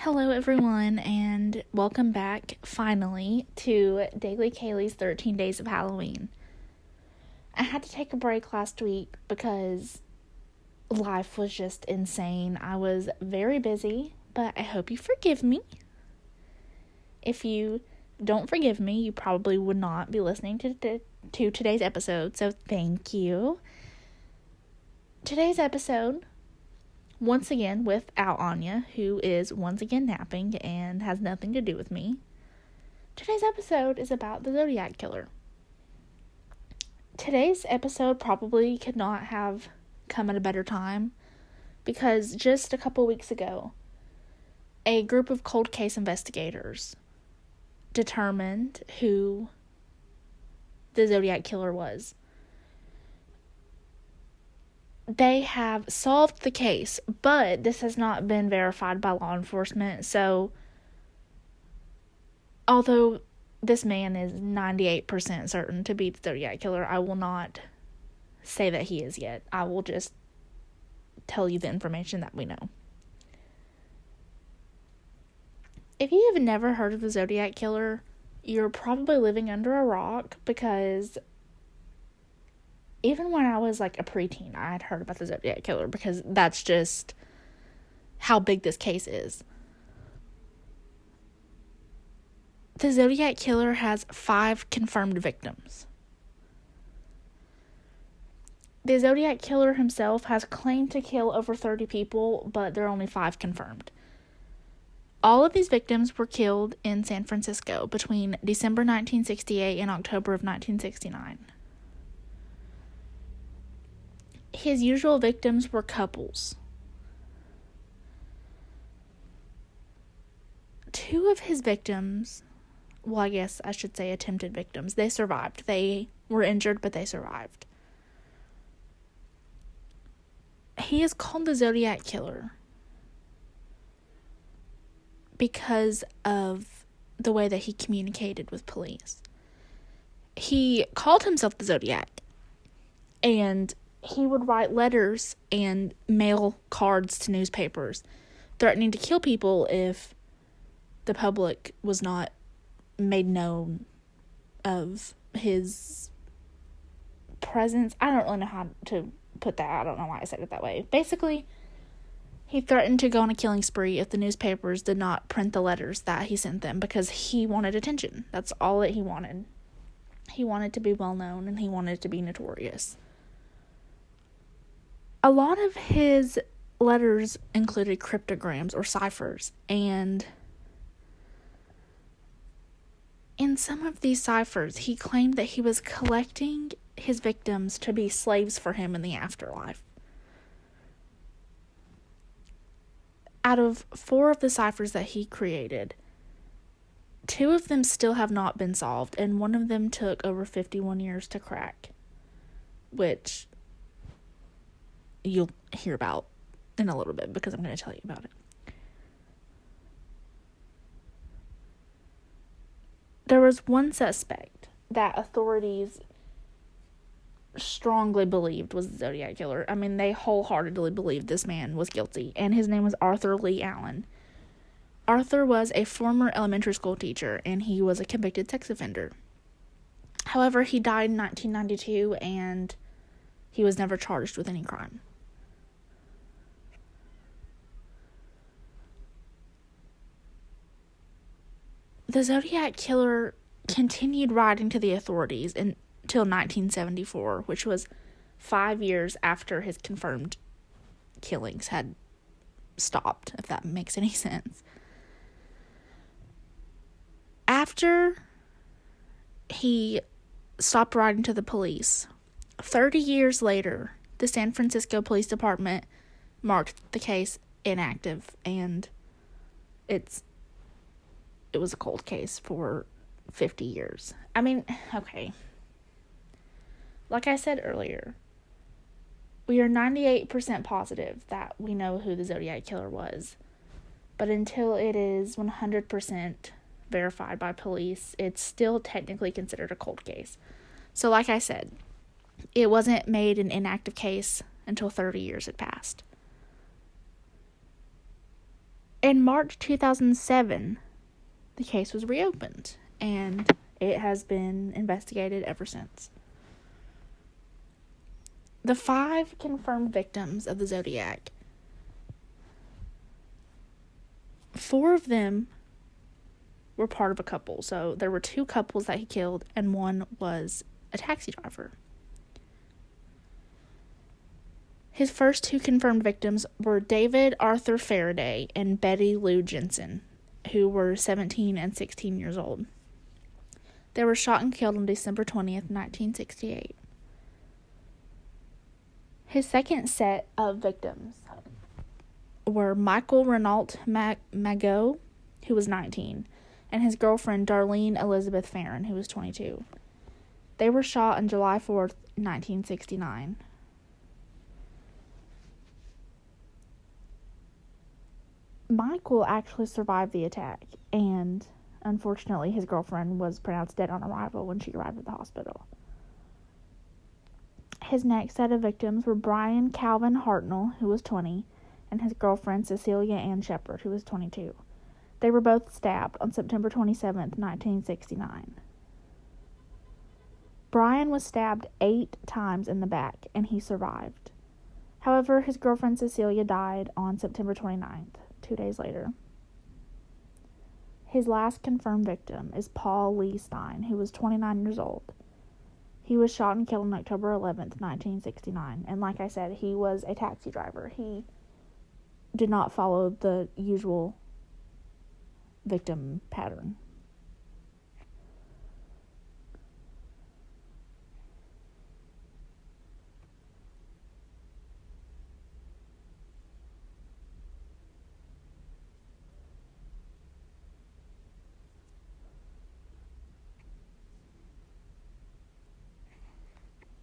Hello, everyone, and welcome back, finally, to Daily Kaylee's 13 Days of Halloween. I had to take a break last week because life was just insane. I was very busy, but I hope you forgive me. If you don't forgive me, you probably would not be listening to today's episode, so thank you. Today's episode, once again, without Anya, who is once again napping and has nothing to do with me. Today's episode is about the Zodiac Killer. Today's episode probably could not have come at a better time because just a couple weeks ago, a group of cold case investigators determined who the Zodiac Killer was. They have solved the case, but this has not been verified by law enforcement. So, although this man is 98% certain to be the Zodiac Killer, I will not say that he is yet. I will just tell you the information that we know. If you have never heard of the Zodiac Killer, you're probably living under a rock because even when I was like a preteen, I had heard about the Zodiac Killer because that's just how big this case is. The Zodiac Killer has 5 confirmed victims. The Zodiac Killer himself has claimed to kill over 30 people, but there are only 5 confirmed. All of these victims were killed in San Francisco between December 1968 and October of 1969. His usual victims were couples. 2 of his victims, well, I guess I should say attempted victims, they survived. They were injured, but they survived. He is called the Zodiac Killer because of the way that he communicated with police. He called himself the Zodiac, and he would write letters and mail cards to newspapers threatening to kill people if the public was not made known of his presence. I don't really know how to put that. I don't know why I said it that way. Basically, he threatened to go on a killing spree if the newspapers did not print the letters that he sent them because he wanted attention. That's all that he wanted. He wanted to be well known and he wanted to be notorious. A lot of his letters included cryptograms or ciphers, and in some of these ciphers, he claimed that he was collecting his victims to be slaves for him in the afterlife. Out of 4 of the ciphers that he created, 2 of them still have not been solved, and one of them took over 51 years to crack, which you'll hear about in a little bit because I'm going to tell you about it. There was one suspect that authorities strongly believed was the Zodiac Killer. I mean, they wholeheartedly believed this man was guilty, and his name was Arthur Lee Allen. Arthur was a former elementary school teacher, and he was a convicted sex offender. However, he died in 1992, and he was never charged with any crime. The Zodiac Killer continued writing to the authorities until 1974, which was 5 years after his confirmed killings had stopped, if that makes any sense. After he stopped writing to the police, 30 years later, the San Francisco Police Department marked the case inactive, and it was a cold case for 50 years. I mean, okay. Like I said earlier, we are 98% positive that we know who the Zodiac Killer was. But until it is 100% verified by police, it's still technically considered a cold case. So like I said, it wasn't made an inactive case until 30 years had passed. In March 2007, the case was reopened, and it has been investigated ever since. The 5 confirmed victims of the Zodiac, 4 of them were part of a couple. So there were 2 couples that he killed, and 1 was a taxi driver. His first 2 confirmed victims were David Arthur Faraday and Betty Lou Jensen, who were 17 and 16 years old. They were shot and killed on December 20th, 1968. His second set of victims were Michael Renault Magot, who was 19, and his girlfriend Darlene Elizabeth Farron, who was 22. They were shot on July 4th, 1969. Michael actually survived the attack, and unfortunately his girlfriend was pronounced dead on arrival when she arrived at the hospital. His next set of victims were Brian Calvin Hartnell, who was 20, and his girlfriend Cecilia Ann Shepard, who was 22. They were both stabbed on September 27th, 1969. Brian was stabbed 8 times in the back, and he survived. However, his girlfriend Cecilia died on September 29th, 2 days later. His last confirmed victim is Paul Lee Stein, who was 29 years old. He was shot and killed on October 11th, 1969, and like I said, he was a taxi driver. He did not follow the usual victim pattern.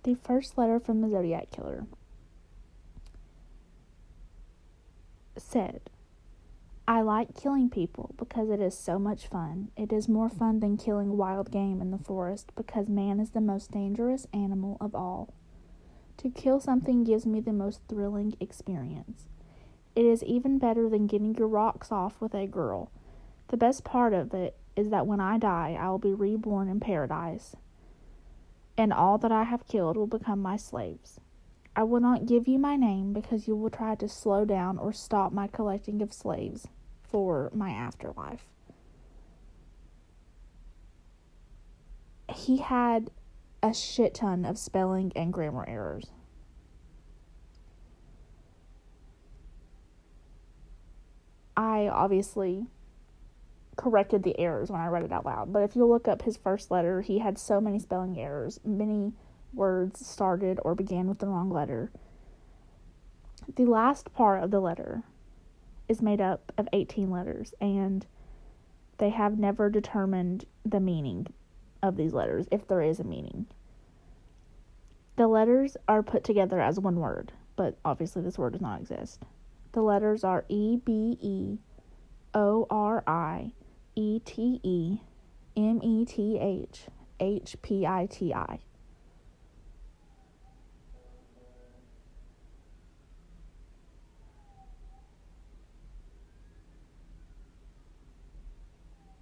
The first letter from the Zodiac Killer said, "I like killing people because it is so much fun. It is more fun than killing wild game in the forest because man is the most dangerous animal of all. To kill something gives me the most thrilling experience. It is even better than getting your rocks off with a girl. The best part of it is that when I die, I will be reborn in paradise, and all that I have killed will become my slaves. I will not give you my name because you will try to slow down or stop my collecting of slaves for my afterlife." He had a shit ton of spelling and grammar errors. I obviously corrected the errors when I read it out loud, but if you look up his first letter, he had so many spelling errors. Many words started or began with the wrong letter. The last part of the letter is made up of 18 letters, and they have never determined the meaning of these letters, if there is a meaning. The letters are put together as one word, but obviously this word does not exist. The letters are EBEORIETEMETHI.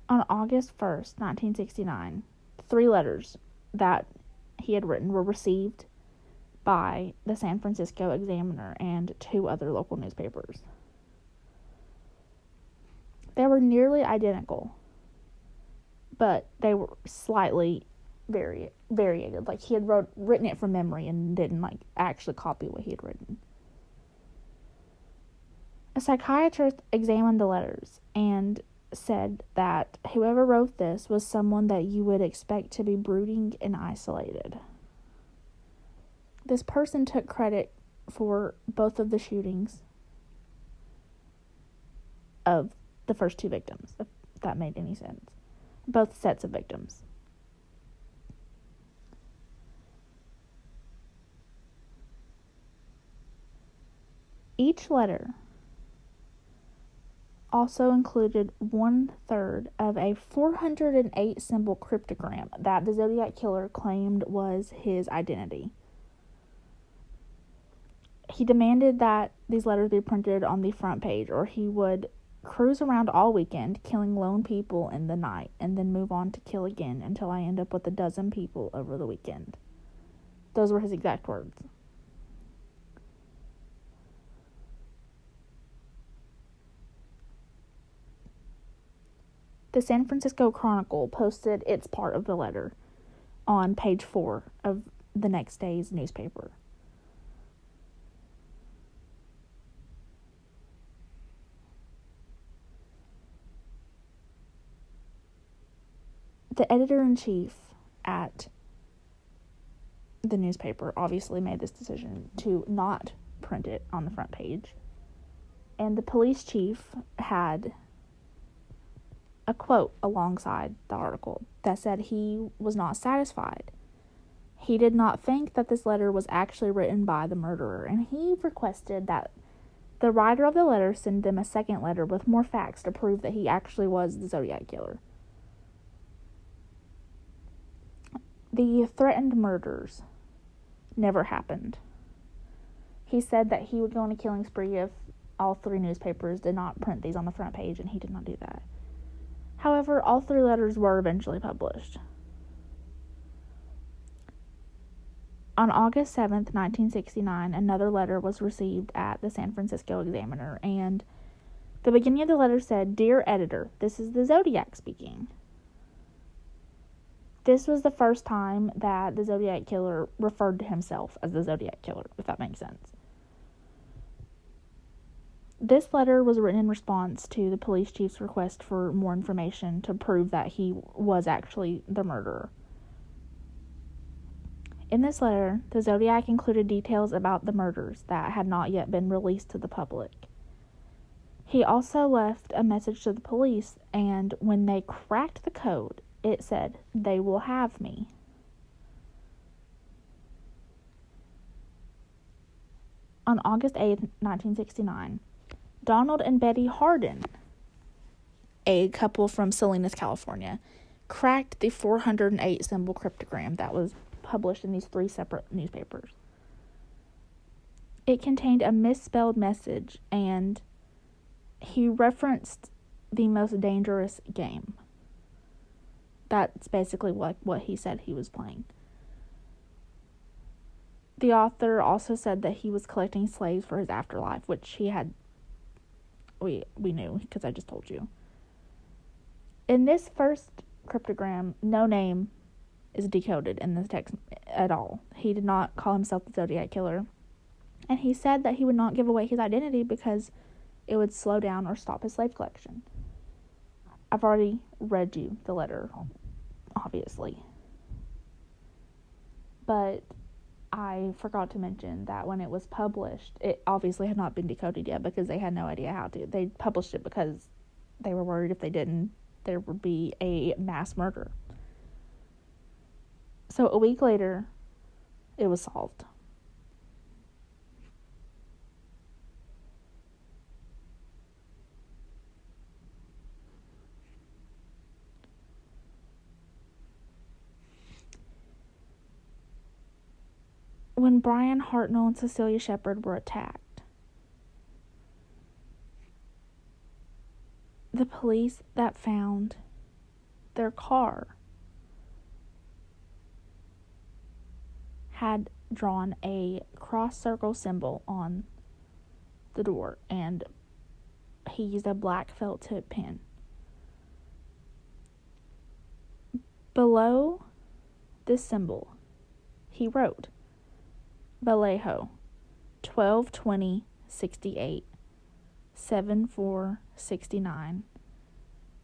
On August 1st, 1969, 3 letters that he had written were received by the San Francisco Examiner and 2 other local newspapers. They were nearly identical, but they were slightly variated. Like, he had written it from memory and didn't actually copy what he had written. A psychiatrist examined the letters and said that whoever wrote this was someone that you would expect to be brooding and isolated. This person took credit for both of the shootings of the first 2 victims, if that made any sense. Both sets of victims. Each letter also included 1/3 of a 408 symbol cryptogram that the Zodiac Killer claimed was his identity. He demanded that these letters be printed on the front page, or he would cruise around all weekend, killing lone people in the night, and then move on to kill again until I end up with 12 people over the weekend. Those were his exact words. The San Francisco Chronicle posted its part of the letter on page 4 of the next day's newspaper. The editor-in-chief at the newspaper obviously made this decision to not print it on the front page. And the police chief had a quote alongside the article that said he was not satisfied. He did not think that this letter was actually written by the murderer, and he requested that the writer of the letter send them a second letter with more facts to prove that he actually was the Zodiac killer. The threatened murders never happened. He said that he would go on a killing spree if all 3 newspapers did not print these on the front page, and he did not do that. However, all 3 letters were eventually published. On August 7th, 1969, another letter was received at the San Francisco Examiner, and the beginning of the letter said, "Dear editor, this is the Zodiac speaking." This was the first time that the Zodiac killer referred to himself as the Zodiac killer, if that makes sense. This letter was written in response to the police chief's request for more information to prove that he was actually the murderer. In this letter, the Zodiac included details about the murders that had not yet been released to the public. He also left a message to the police, and when they cracked the code, it said, "They will have me." On August 8th, 1969, Donald and Betty Hardin, a couple from Salinas, California, cracked the 408 symbol cryptogram that was published in these 3 separate newspapers. It contained a misspelled message, and he referenced the most dangerous game. That's basically what he said he was playing. The author also said that he was collecting slaves for his afterlife, which he had, we knew, because I just told you. In this first cryptogram, no name is decoded in this text at all. He did not call himself the Zodiac killer, and he said that he would not give away his identity because it would slow down or stop his slave collection. I've already read you the letter, obviously. But I forgot to mention that when it was published, it obviously had not been decoded yet because they had no idea how to. They published it because they were worried if they didn't, there would be a mass murder. So a week later, it was solved. When Brian Hartnell and Cecilia Shepard were attacked, the police that found their car had drawn a cross circle symbol on the door, and he used a black felt tip pen. Below this symbol, he wrote, "Vallejo, 12/20/68, 7/4/69,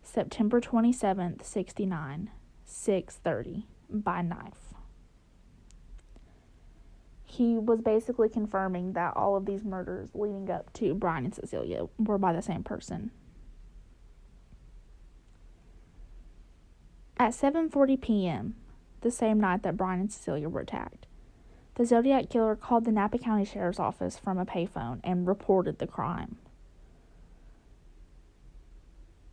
September 27th, 69, 6:30, by knife." He was basically confirming that all of these murders leading up to Brian and Cecilia were by the same person. At 7:40 p.m., the same night that Brian and Cecilia were attacked, the Zodiac killer called the Napa County Sheriff's Office from a payphone and reported the crime.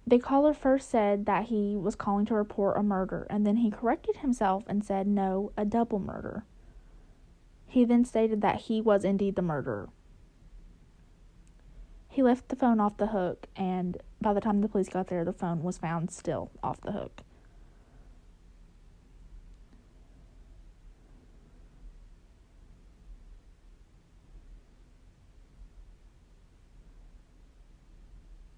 The caller first said that he was calling to report a murder, and then he corrected himself and said, no, a double murder. He then stated that he was indeed the murderer. He left the phone off the hook, and by the time the police got there, the phone was found still off the hook.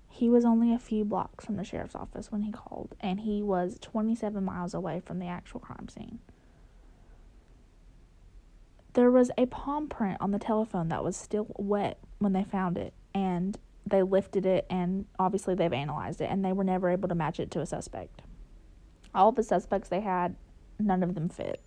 He was only a few blocks from the sheriff's office when he called, and he was 27 miles away from the actual crime scene. There was a palm print on the telephone that was still wet when they found it, and they lifted it, and obviously they've analyzed it, and they were never able to match it to a suspect. All of the suspects they had, none of them fit.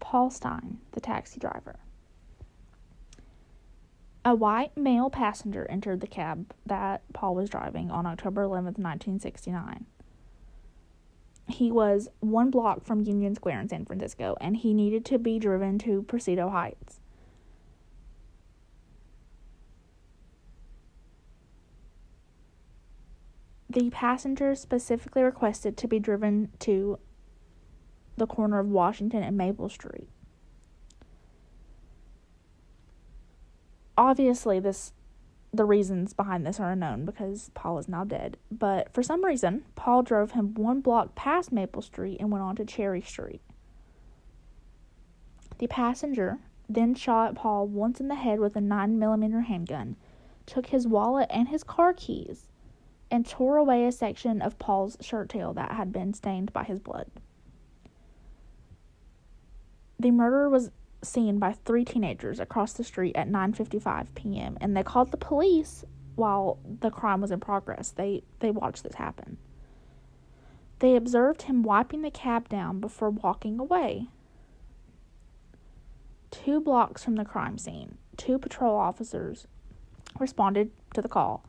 Paul Stine, the taxi driver. A white male passenger entered the cab that Paul was driving on October 11th, 1969. He was 1 block from Union Square in San Francisco, and he needed to be driven to Presidio Heights. The passenger specifically requested to be driven to the corner of Washington and Maple Street. Obviously, the reasons behind this are unknown because Paul is now dead, but for some reason, Paul drove him 1 block past Maple Street and went on to Cherry Street. The passenger then shot Paul once in the head with a 9mm handgun, took his wallet and his car keys, and tore away a section of Paul's shirt tail that had been stained by his blood. The murder was seen by 3 teenagers across the street at 9:55 p.m. and they called the police while the crime was in progress. They watched this happen. They observed him wiping the cab down before walking away. 2 blocks from the crime scene, 2 patrol officers responded to the call,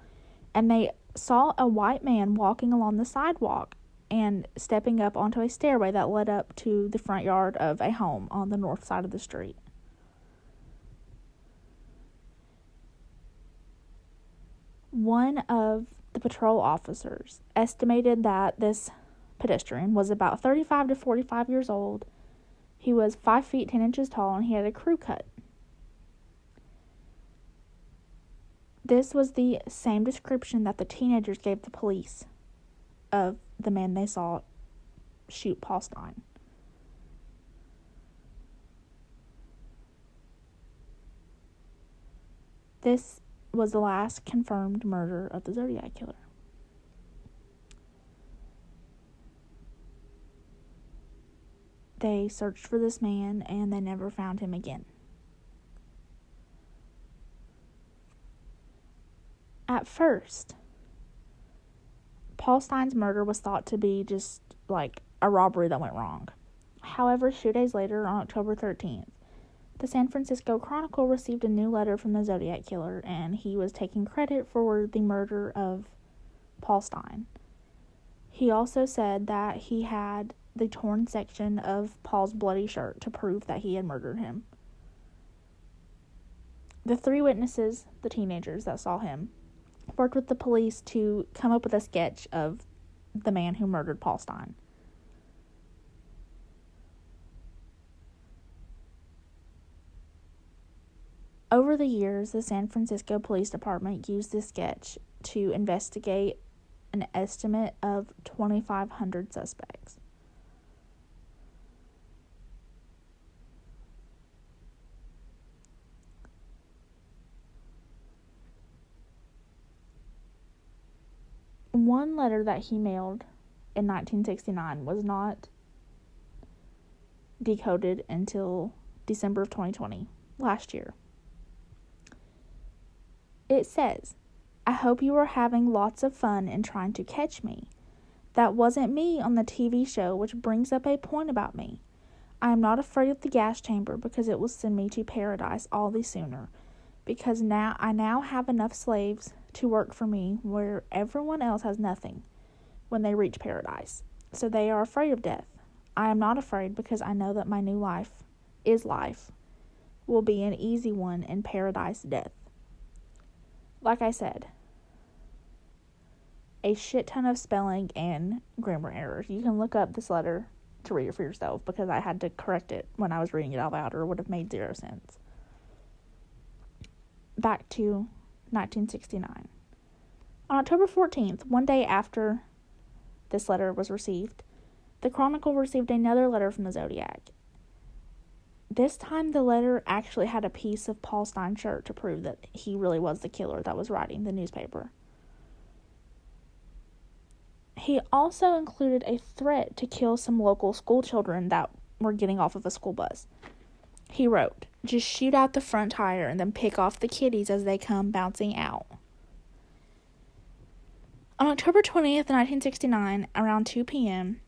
and they saw a white man walking along the sidewalk and stepping up onto a stairway that led up to the front yard of a home on the north side of the street. One of the patrol officers estimated that this pedestrian was about 35 to 45 years old. He was 5 feet 10 inches tall, and he had a crew cut. This was the same description that the teenagers gave the police of the man they saw shoot Paul Stine. This was the last confirmed murder of the Zodiac killer. They searched for this man and they never found him again. At first, Paul Stine's murder was thought to be just like a robbery that went wrong. However, 2 days later, on October 13th, the San Francisco Chronicle received a new letter from the Zodiac killer, and he was taking credit for the murder of Paul Stine. He also said that he had the torn section of Paul's bloody shirt to prove that he had murdered him. The 3 witnesses, the teenagers that saw him, worked with the police to come up with a sketch of the man who murdered Paul Stine. Over the years, the San Francisco Police Department used this sketch to investigate an estimate of 2,500 suspects. One letter that he mailed in 1969 was not decoded until December of 2020, last year. It says, "I hope you are having lots of fun in trying to catch me. That wasn't me on the TV show, which brings up a point about me. I am not afraid of the gas chamber because it will send me to paradise all the sooner. because I now have enough slaves to work for me where everyone else has nothing when they reach paradise. So they are afraid of death. I am not afraid because I know that my new life will be an easy one in paradise death. Like I said, a shit ton of spelling and grammar errors. You can look up this letter to read it for yourself because I had to correct it when I was reading it out loud or it would have made zero sense. Back to 1969. On October 14th, one day after this letter was received, the Chronicle received another letter from the Zodiac. This time the letter actually had a piece of Paul Stein's shirt to prove that he really was the killer that was writing the newspaper. He also included a threat to kill some local school children that were getting off of a school bus. He wrote, "Just shoot out the front tire and then pick off the kiddies as they come bouncing out." On October 20th, 1969, around 2 p.m.,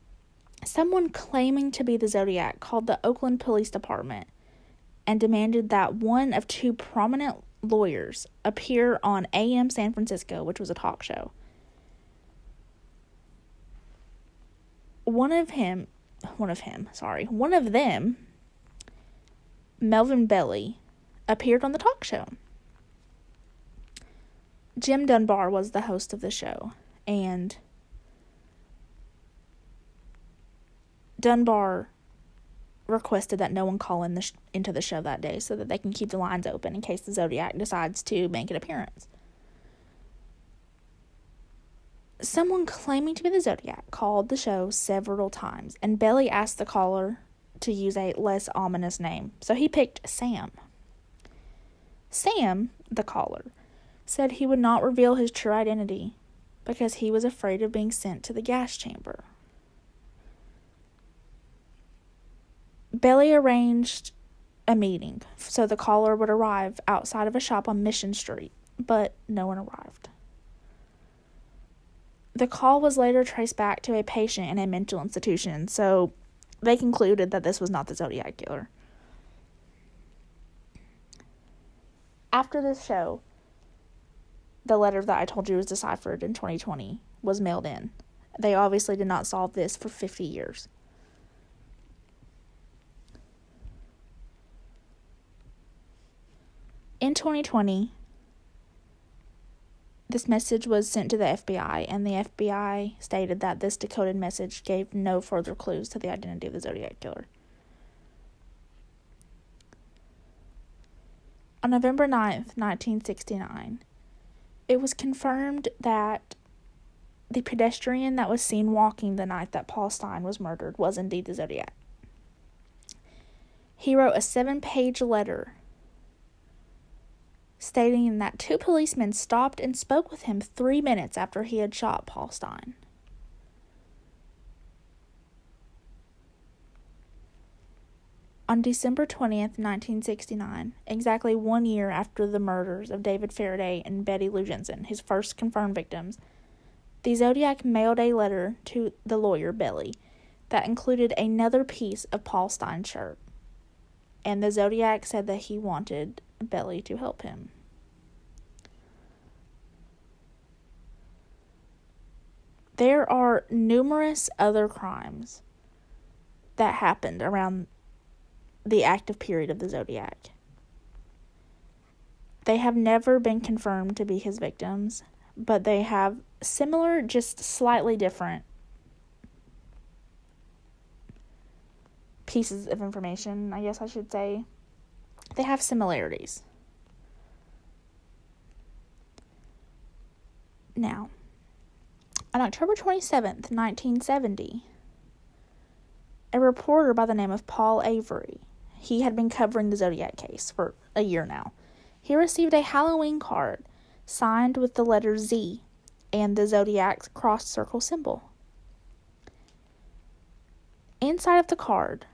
someone claiming to be the Zodiac called the Oakland Police Department and demanded that one of two prominent lawyers appear on AM San Francisco, which was a talk show. One of them, Melvin Belly, appeared on the talk show. Jim Dunbar was the host of the show, and Dunbar requested that no one call into the show that day so that they can keep the lines open in case the Zodiac decides to make an appearance. Someone claiming to be the Zodiac called the show several times, and Belly asked the caller to use a less ominous name, so he picked Sam. Sam, the caller, said he would not reveal his true identity because he was afraid of being sent to the gas chamber. Belly arranged a meeting so the caller would arrive outside of a shop on Mission Street, but no one arrived. The call was later traced back to a patient in a mental institution, so they concluded that this was not the Zodiac killer. After this show, the letter that I told you was deciphered in 2020 was mailed in. They obviously did not solve this for 50 years. In 2020, this message was sent to the FBI, and the FBI stated that this decoded message gave no further clues to the identity of the Zodiac killer. On November 9th, 1969, it was confirmed that the pedestrian that was seen walking the night that Paul Stein was murdered was indeed the Zodiac. He wrote a 7-page letter stating that 2 policemen stopped and spoke with him 3 minutes after he had shot Paul Stein. On December 20th, 1969, exactly 1 year after the murders of David Faraday and Betty Lou Jensen, his first confirmed victims, the Zodiac mailed a letter to the lawyer, Belly, that included another piece of Paul Stein's shirt. And the Zodiac said that he wanted Belly to help him. There are numerous other crimes that happened around the active period of the Zodiac. They have never been confirmed to be his victims, but they have similar, just slightly different pieces of information, I guess I should say. They have similarities. Now, on October 27th, 1970, a reporter by the name of Paul Avery, he had been covering the Zodiac case for a year now. He received a Halloween card signed with the letter Z and the Zodiac's cross circle symbol. Inside of the card,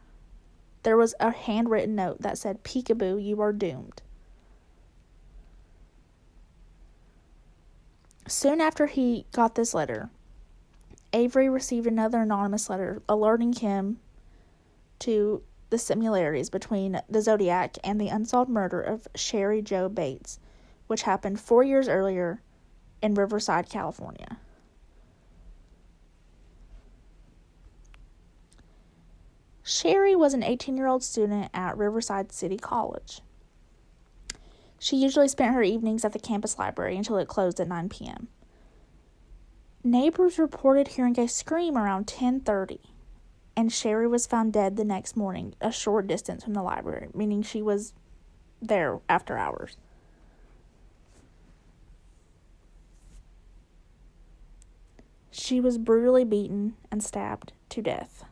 there was a handwritten note that said, "Peekaboo, you are doomed." Soon after he got this letter, Avery received another anonymous letter alerting him to the similarities between the Zodiac and the unsolved murder of Sherry Jo Bates, which happened 4 years earlier in Riverside, California. Sherry was an 18-year-old student at Riverside City College. She usually spent her evenings at the campus library until it closed at 9 p.m. Neighbors reported hearing a scream around 10:30, and Sherry was found dead the next morning, a short distance from the library, meaning she was there after hours. She was brutally beaten and stabbed to death.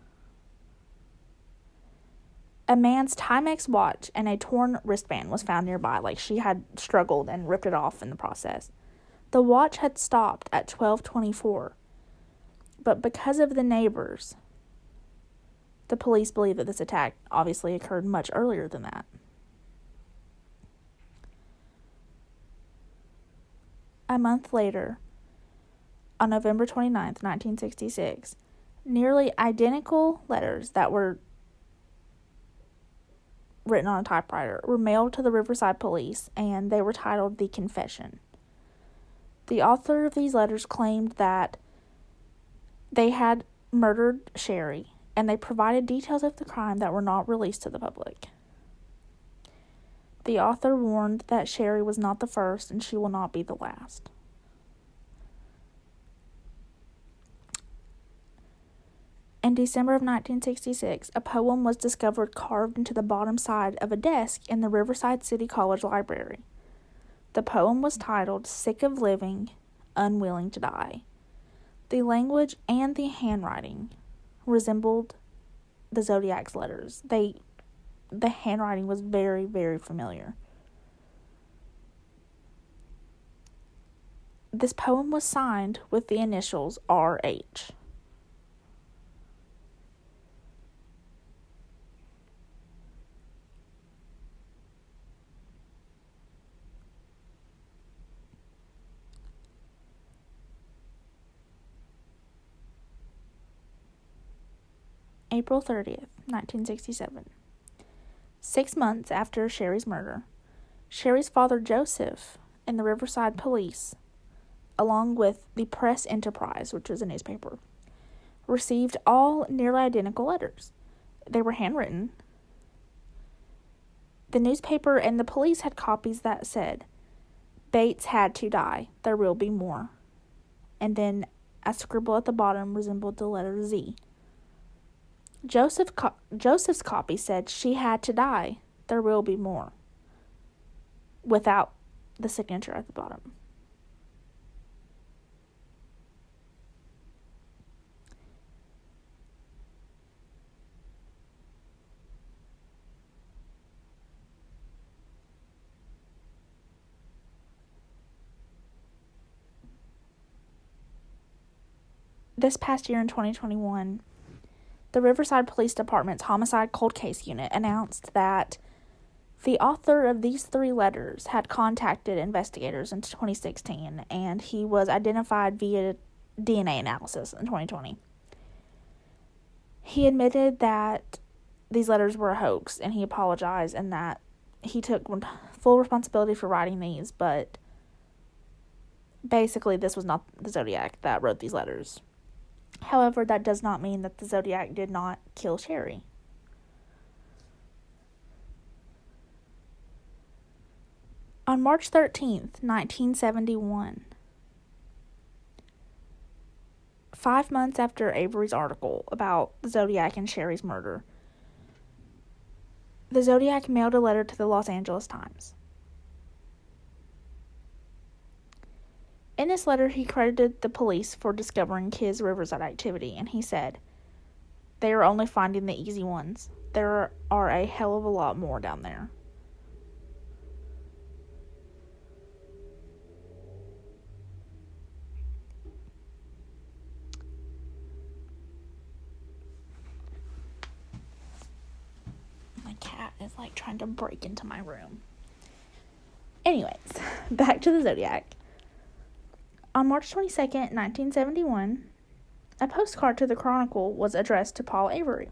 A man's Timex watch and a torn wristband was found nearby, like she had struggled and ripped it off in the process. The watch had stopped at 12:24, but because of the neighbors, the police believe that this attack obviously occurred much earlier than that. A month later, on November 29th, 1966, nearly identical letters that were written on a typewriter were mailed to the Riverside police, and they were titled The Confession. The author of these letters claimed that they had murdered Sherry, and they provided details of the crime that were not released to the public. The author warned that Sherry was not the first, and she will not be the last. In December of 1966, a poem was discovered carved into the bottom side of a desk in the Riverside City College library. The poem was titled "Sick of Living, Unwilling to Die." The language and the handwriting resembled the Zodiac's letters. The handwriting was very, very familiar. This poem was signed with the initials R.H. April 30th, 1967. 6 months after Sherry's murder, Sherry's father Joseph and the Riverside police, along with the Press Enterprise, which was a newspaper, received all nearly identical letters. They were handwritten. The newspaper and the police had copies that said, "Bates had to die. There will be more." And then a scribble at the bottom resembled the letter Z. Joseph's copy said, "She had to die. There will be more," without the signature at the bottom. This past year in 2021, the Riverside Police Department's Homicide Cold Case Unit announced that the author of these 3 letters had contacted investigators in 2016, and he was identified via DNA analysis in 2020. He admitted that these letters were a hoax, and he apologized, and that he took full responsibility for writing these, but basically this was not the Zodiac that wrote these letters. However, that does not mean that the Zodiac did not kill Sherry. On March 13th, 1971, 5 months after Avery's article about the Zodiac and Sherry's murder, the Zodiac mailed a letter to the Los Angeles Times. In this letter, he credited the police for discovering his Riverside activity, and he said, "They are only finding the easy ones. There are a hell of a lot more down there." My cat is trying to break into my room. Anyways, back to the Zodiac. On March 22nd, 1971, a postcard to the Chronicle was addressed to Paul Avery.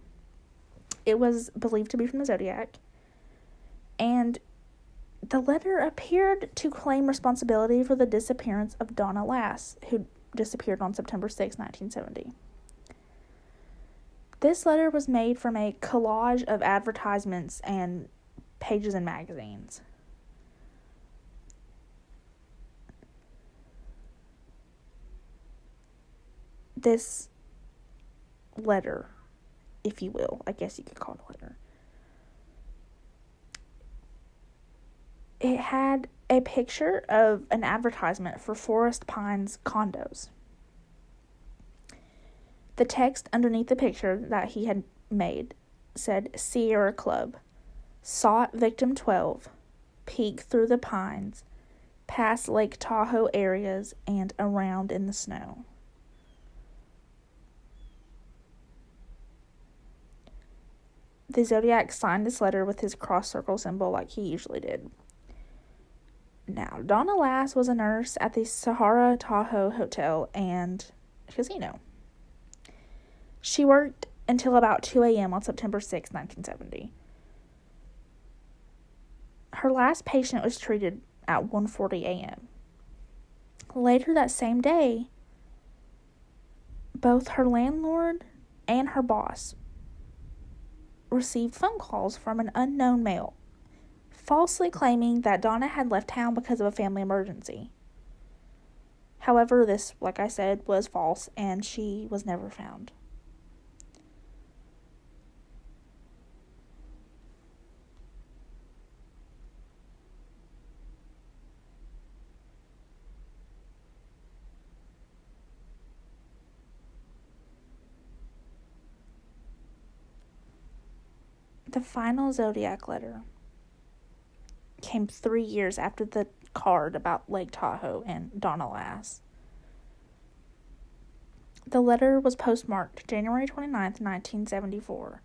It was believed to be from the Zodiac. And the letter appeared to claim responsibility for the disappearance of Donna Lass, who disappeared on September 6, 1970. This letter was made from a collage of advertisements and pages in magazines. This letter, if you will, I guess you could call it a letter, it had a picture of an advertisement for Forest Pines condos. The text underneath the picture that he had made said Sierra Club, sought victim 12, peek through the pines, past Lake Tahoe areas, and around in the snow. The Zodiac signed this letter with his cross-circle symbol like he usually did. Now, Donna Lass was a nurse at the Sahara Tahoe Hotel and Casino. She worked until about 2 a.m. on September 6, 1970. Her last patient was treated at 1:40 a.m. Later that same day, both her landlord and her boss received phone calls from an unknown male, falsely claiming that Donna had left town because of a family emergency. However, this, like I said, was false, and she was never found. The final Zodiac letter came 3 years after the card about Lake Tahoe and Donna Lass. The letter was postmarked January 29th, 1974.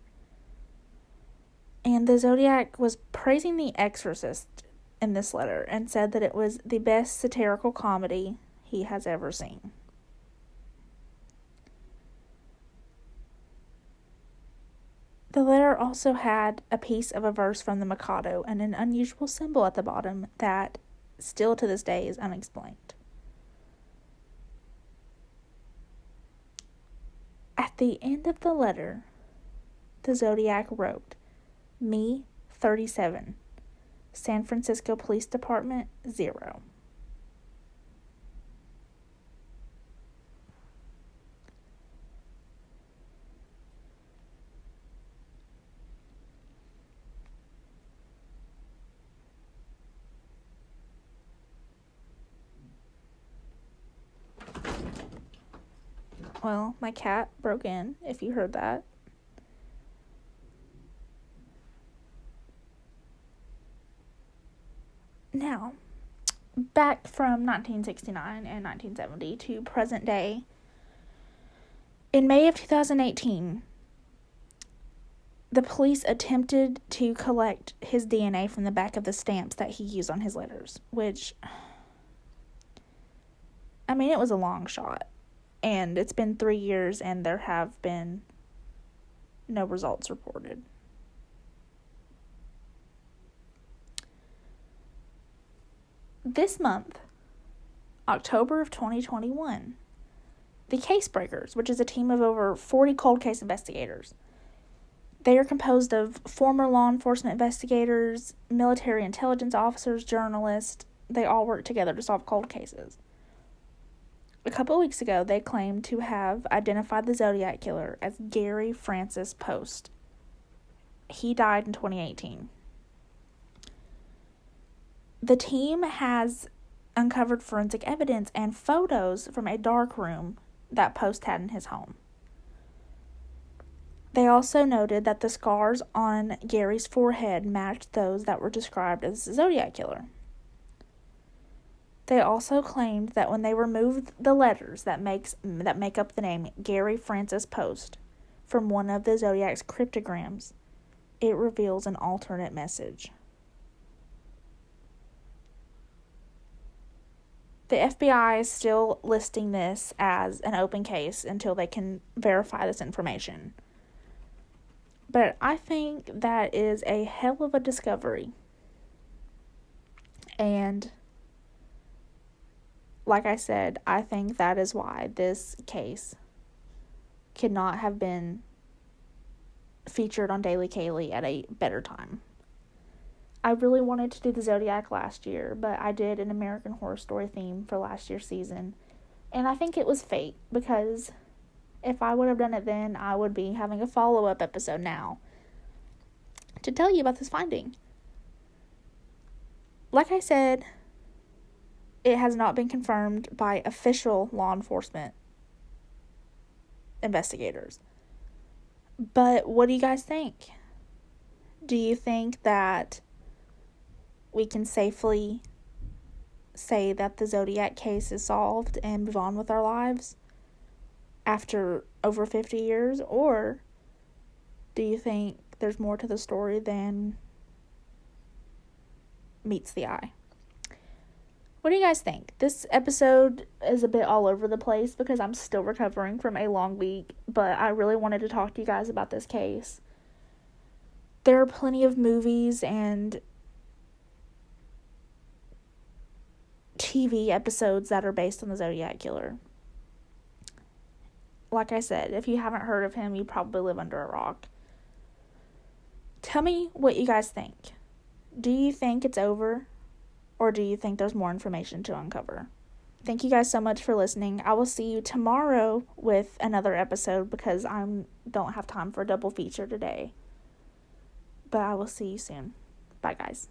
And the Zodiac was praising The Exorcist in this letter and said that it was the best satirical comedy he has ever seen. The letter also had a piece of a verse from the Mikado and an unusual symbol at the bottom that still to this day is unexplained. At the end of the letter, the Zodiac wrote, "Me, 37, San Francisco Police Department, 0. Well, my cat broke in, if you heard that. Now, back from 1969 and 1970 to present day. In May of 2018, the police attempted to collect his DNA from the back of the stamps that he used on his letters, which, I mean, it was a long shot. And it's been 3 years and there have been no results reported. This month, October of 2021, the Case Breakers, which is a team of over 40 cold case investigators, they are composed of former law enforcement investigators, military intelligence officers, journalists. They all work together to solve cold cases. A couple of weeks ago, they claimed to have identified the Zodiac killer as Gary Francis Post. He died in 2018. The team has uncovered forensic evidence and photos from a dark room that Post had in his home. They also noted that the scars on Gary's forehead matched those that were described as the Zodiac killer. They also claimed that when they removed the letters that make up the name Gary Francis Post from one of the Zodiac's cryptograms, it reveals an alternate message. The FBI is still listing this as an open case until they can verify this information. But I think that is a hell of a discovery. And like I said, I think that is why this case could not have been featured on Daily Kaylee at a better time. I really wanted to do the Zodiac last year, but I did an American Horror Story theme for last year's season. And I think it was fate, because if I would have done it then, I would be having a follow-up episode now to tell you about this finding. Like I said, it has not been confirmed by official law enforcement investigators. But what do you guys think? Do you think that we can safely say that the Zodiac case is solved and move on with our lives after over 50 years? Or do you think there's more to the story than meets the eye? What do you guys think? This episode is a bit all over the place because I'm still recovering from a long week, but I really wanted to talk to you guys about this case. There are plenty of movies and TV episodes that are based on the Zodiac Killer. Like I said, if you haven't heard of him, you probably live under a rock. Tell me what you guys think. Do you think it's over? Or do you think there's more information to uncover? Thank you guys so much for listening. I will see you tomorrow with another episode because I don't have time for a double feature today. But I will see you soon. Bye, guys.